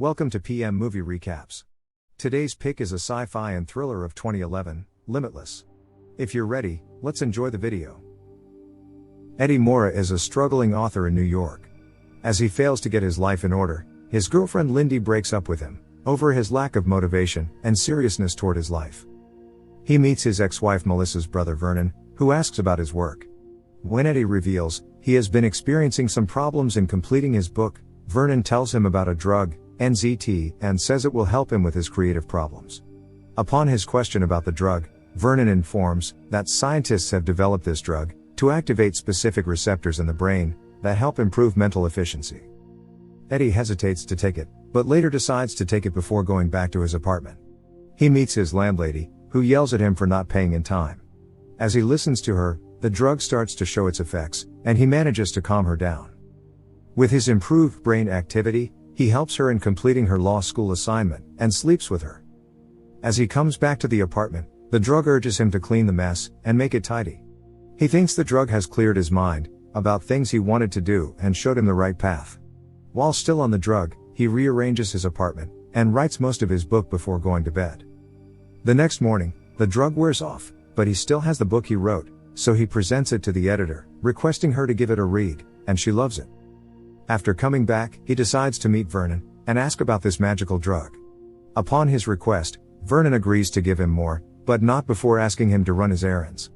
Welcome to PM Movie Recaps. Today's pick is a sci-fi and thriller of 2011, Limitless. If you're ready, let's enjoy the video. Eddie Mora is a struggling author in New York. As he fails to get his life in order, his girlfriend Lindy breaks up with him, over his lack of motivation and seriousness toward his life. He meets his ex-wife Melissa's brother Vernon, who asks about his work. When Eddie reveals he has been experiencing some problems in completing his book, Vernon tells him about a drug, NZT, and says it will help him with his creative problems. Upon his question about the drug, Vernon informs that scientists have developed this drug to activate specific receptors in the brain that help improve mental efficiency. Eddie hesitates to take it, but later decides to take it before going back to his apartment. He meets his landlady, who yells at him for not paying in time. As he listens to her, the drug starts to show its effects, and he manages to calm her down. With his improved brain activity, he helps her in completing her law school assignment, and sleeps with her. As he comes back to the apartment, the drug urges him to clean the mess, and make it tidy. He thinks the drug has cleared his mind, about things he wanted to do, and showed him the right path. While still on the drug, he rearranges his apartment, and writes most of his book before going to bed. The next morning, the drug wears off, but he still has the book he wrote, so he presents it to the editor, requesting her to give it a read, and she loves it. After coming back, he decides to meet Vernon, and ask about this magical drug. Upon his request, Vernon agrees to give him more, but not before asking him to run his errands.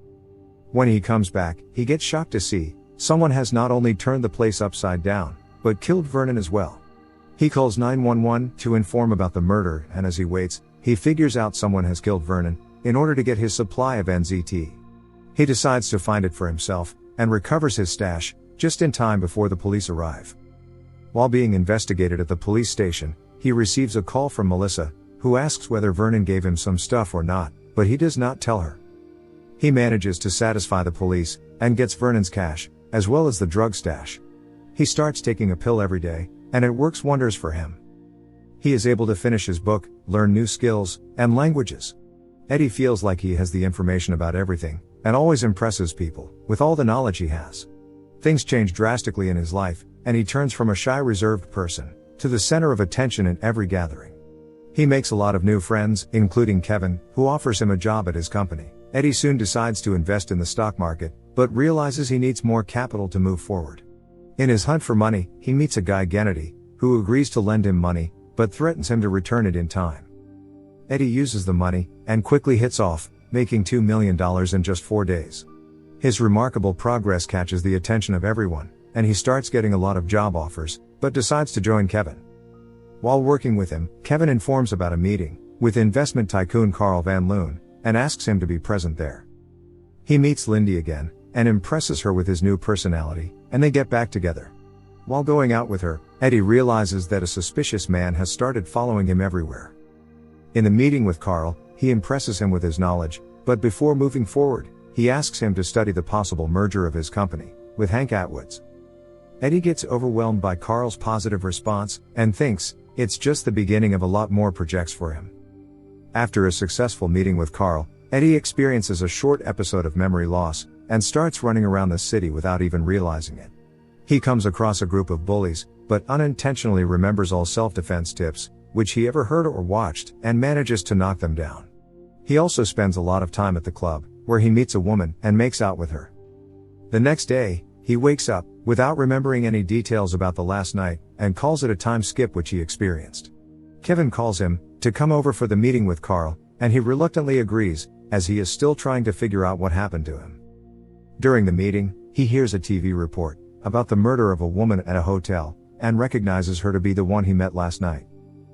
When he comes back, he gets shocked to see someone has not only turned the place upside down, but killed Vernon as well. He calls 911 to inform about the murder, and as he waits, he figures out someone has killed Vernon in order to get his supply of NZT. He decides to find it for himself, and recovers his stash, just in time before the police arrive. While being investigated at the police station, he receives a call from Melissa, who asks whether Vernon gave him some stuff or not, but he does not tell her. He manages to satisfy the police, and gets Vernon's cash, as well as the drug stash. He starts taking a pill every day, and it works wonders for him. He is able to finish his book, learn new skills, and languages. Eddie feels like he has the information about everything, and always impresses people, with all the knowledge he has. Things change drastically in his life, and he turns from a shy, reserved person to the center of attention in every gathering. He makes a lot of new friends, including Kevin, who offers him a job at his company. Eddie soon decides to invest in the stock market, but realizes he needs more capital to move forward. In his hunt for money, he meets a guy Gennady, who agrees to lend him money, but threatens him to return it in time. Eddie uses the money, and quickly hits off, making $2 million in just 4 days. His remarkable progress catches the attention of everyone, and he starts getting a lot of job offers, but decides to join Kevin. While working with him, Kevin informs about a meeting with investment tycoon Carl Van Loon, and asks him to be present there. He meets Lindy again, and impresses her with his new personality, and they get back together. While going out with her, Eddie realizes that a suspicious man has started following him everywhere. In the meeting with Carl, he impresses him with his knowledge, but before moving forward, he asks him to study the possible merger of his company with Hank Atwood's. Eddie gets overwhelmed by Carl's positive response, and thinks it's just the beginning of a lot more projects for him. After a successful meeting with Carl, Eddie experiences a short episode of memory loss, and starts running around the city without even realizing it. He comes across a group of bullies, but unintentionally remembers all self-defense tips, which he ever heard or watched, and manages to knock them down. He also spends a lot of time at the club, where he meets a woman, and makes out with her. The next day, he wakes up, without remembering any details about the last night, and calls it a time skip which he experienced. Kevin calls him to come over for the meeting with Carl, and he reluctantly agrees, as he is still trying to figure out what happened to him. During the meeting, he hears a TV report about the murder of a woman at a hotel, and recognizes her to be the one he met last night.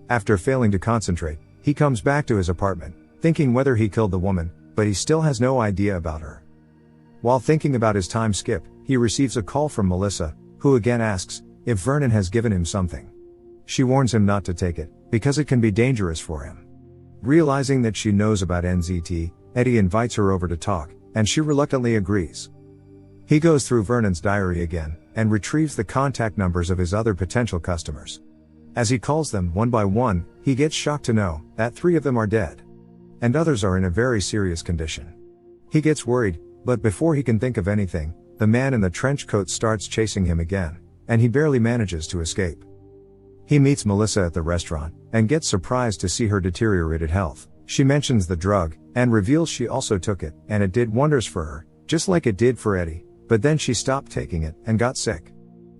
After failing to concentrate, he comes back to his apartment, thinking whether he killed the woman, but he still has no idea about her. While thinking about his time skip, he receives a call from Melissa, who again asks if Vernon has given him something. She warns him not to take it, because it can be dangerous for him. Realizing that she knows about NZT, Eddie invites her over to talk, and she reluctantly agrees. He goes through Vernon's diary again, and retrieves the contact numbers of his other potential customers. As he calls them one by one, he gets shocked to know that 3 of them are dead, and others are in a very serious condition. He gets worried, but before he can think of anything, the man in the trench coat starts chasing him again, and he barely manages to escape. He meets Melissa at the restaurant, and gets surprised to see her deteriorated health. She mentions the drug, and reveals she also took it, and it did wonders for her, just like it did for Eddie, but then she stopped taking it, and got sick.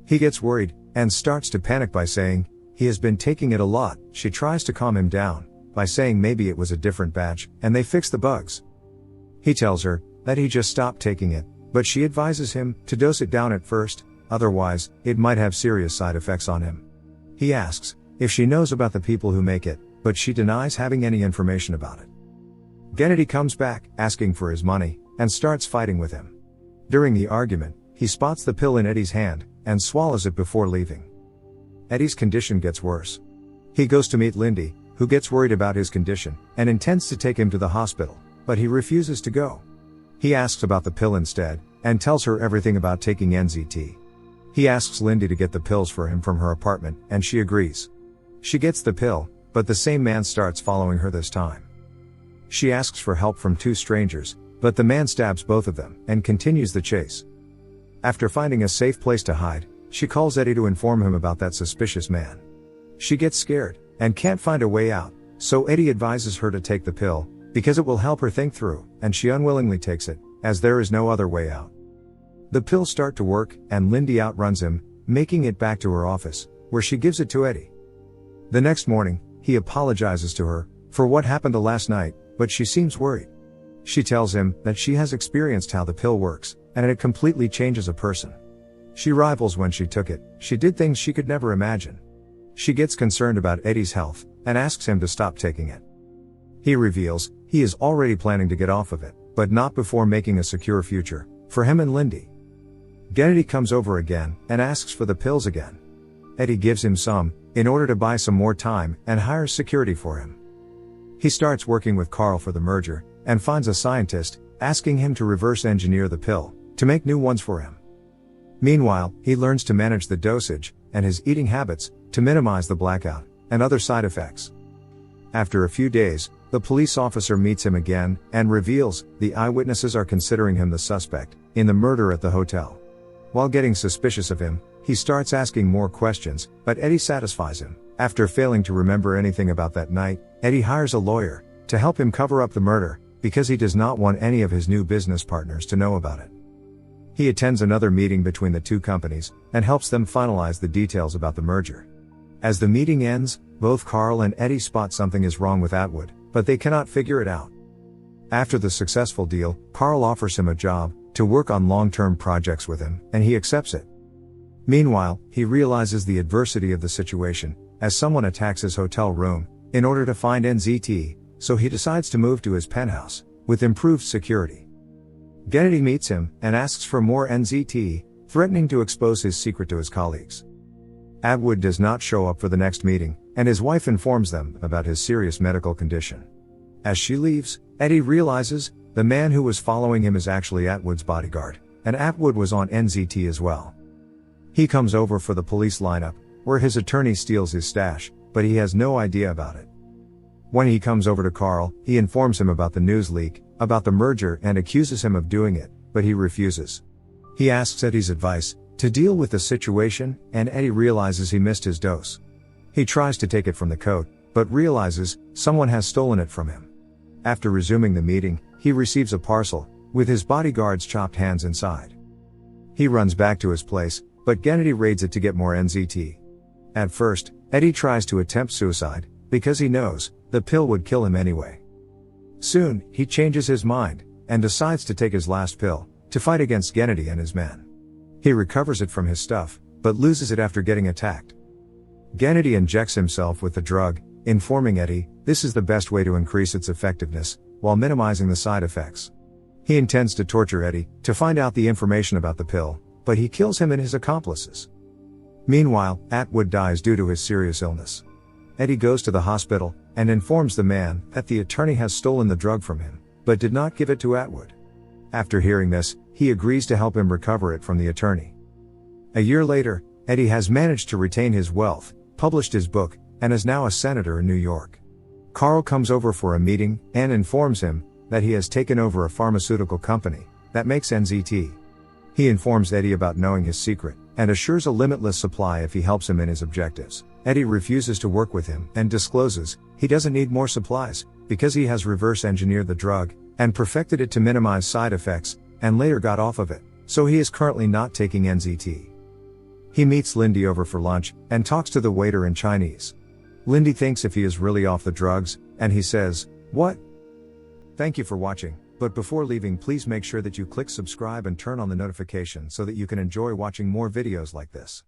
He gets worried, and starts to panic by saying, he has been taking it a lot. She tries to calm him down, by saying maybe it was a different batch, and they fixed the bugs. He tells her, that he just stopped taking it, but she advises him, to dose it down at first, otherwise, it might have serious side effects on him. He asks, if she knows about the people who make it, but she denies having any information about it. Kennedy comes back, asking for his money, and starts fighting with him. During the argument, he spots the pill in Eddie's hand, and swallows it before leaving. Eddie's condition gets worse. He goes to meet Lindy, who gets worried about his condition, and intends to take him to the hospital, but he refuses to go. He asks about the pill instead, and tells her everything about taking NZT. He asks Lindy to get the pills for him from her apartment, and she agrees. She gets the pill, but the same man starts following her this time. She asks for help from two strangers, but the man stabs both of them, and continues the chase. After finding a safe place to hide, she calls Eddie to inform him about that suspicious man. She gets scared, and can't find a way out, so Eddie advises her to take the pill, because it will help her think through, and she unwillingly takes it, as there is no other way out. The pills start to work, and Lindy outruns him, making it back to her office, where she gives it to Eddie. The next morning, he apologizes to her, for what happened the last night, but she seems worried. She tells him, that she has experienced how the pill works, and it completely changes a person. She rivals when she took it, she did things she could never imagine. She gets concerned about Eddie's health, and asks him to stop taking it. He reveals, he is already planning to get off of it, but not before making a secure future, for him and Lindy. Kennedy comes over again, and asks for the pills again. Eddie gives him some, in order to buy some more time, and hires security for him. He starts working with Carl for the merger, and finds a scientist, asking him to reverse engineer the pill, to make new ones for him. Meanwhile, he learns to manage the dosage, and his eating habits, to minimize the blackout, and other side effects. After a few days, the police officer meets him again, and reveals, the eyewitnesses are considering him the suspect, in the murder at the hotel. While getting suspicious of him, he starts asking more questions, but Eddie satisfies him. After failing to remember anything about that night, Eddie hires a lawyer, to help him cover up the murder, because he does not want any of his new business partners to know about it. He attends another meeting between the two companies, and helps them finalize the details about the merger. As the meeting ends, both Carl and Eddie spot something is wrong with Atwood, but they cannot figure it out. After the successful deal, Carl offers him a job, to work on long-term projects with him, and he accepts it. Meanwhile, he realizes the adversity of the situation, as someone attacks his hotel room, in order to find NZT, so he decides to move to his penthouse, with improved security. Kennedy meets him, and asks for more NZT, threatening to expose his secret to his colleagues. Atwood does not show up for the next meeting, and his wife informs them about his serious medical condition. As she leaves, Eddie realizes, the man who was following him is actually Atwood's bodyguard, and Atwood was on NZT as well. He comes over for the police lineup, where his attorney steals his stash, but he has no idea about it. When he comes over to Carl, he informs him about the news leak, about the merger, and accuses him of doing it, but he refuses. He asks Eddie's advice, to deal with the situation, and Eddie realizes he missed his dose. He tries to take it from the coat, but realizes, someone has stolen it from him. After resuming the meeting, he receives a parcel, with his bodyguard's chopped hands inside. He runs back to his place, but Kennedy raids it to get more NZT. At first, Eddie tries to attempt suicide, because he knows, the pill would kill him anyway. Soon, he changes his mind, and decides to take his last pill, to fight against Kennedy and his men. He recovers it from his stuff, but loses it after getting attacked. Kennedy injects himself with the drug, informing Eddie, this is the best way to increase its effectiveness, while minimizing the side effects. He intends to torture Eddie, to find out the information about the pill, but he kills him and his accomplices. Meanwhile, Atwood dies due to his serious illness. Eddie goes to the hospital, and informs the man, that the attorney has stolen the drug from him, but did not give it to Atwood. After hearing this, he agrees to help him recover it from the attorney. A year later, Eddie has managed to retain his wealth, published his book, and is now a senator in New York. Carl comes over for a meeting, and informs him, that he has taken over a pharmaceutical company, that makes NZT. He informs Eddie about knowing his secret, and assures a limitless supply if he helps him in his objectives. Eddie refuses to work with him and discloses he doesn't need more supplies because he has reverse engineered the drug and perfected it to minimize side effects, and later got off of it, so he is currently not taking NZT. He meets Lindy over for lunch and talks to the waiter in Chinese. Lindy thinks if he is really off the drugs, and he says, "What?" Thank you for watching, but before leaving, please make sure that you click subscribe and turn on the notification so that you can enjoy watching more videos like this.